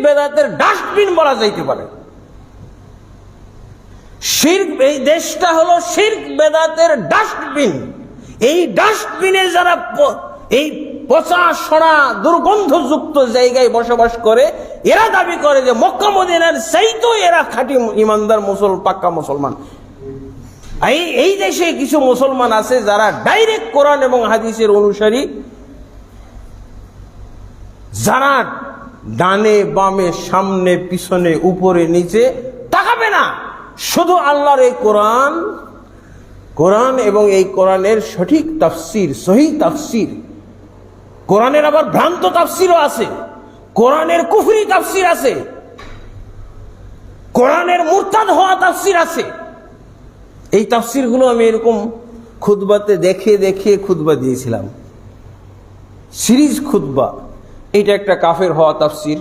বেদাতের ডাস্টবিন বলা যাইতে পারে। শিরক, এই দেশটা হলো শিরক বেদাতের ডাস্টবিন। এই ডাস্টবিনে যারা এই পচা সড়া দুর্গন্ধযুক্ত জায়গায় বসবাস করে, এরা দাবি করে যে মক্কা মদিনার চাইতেও এরা খাঁটি ইমানদার পাক্কা মুসলমান। এই দেশে কিছু মুসলমান আছে যারা ডাইরেক্ট কোরআন এবং হাদিসের অনুসারী, যারা ডানে বামে সামনে পিছনে উপরে নিচে তাকাবে না, শুধু আল্লাহর এই কোরআন এবং এই কোরআনের সঠিক তাফসির, সহিহ তাফসির। কোরআনের আবার ভ্রান্ত তাফসিরও আছে, কোরআনের কুফরি তাফসির আছে, কোরআনের মুরতাদ হওয়া তাফসির আছে। এই তাফসিরগুলো আমি এরকম খুতবাতে দেখে দেখে খুতবা দিয়েছিলাম, সিরিজ খুতবা। এটা একটা কাফের হওয়া তাফসির,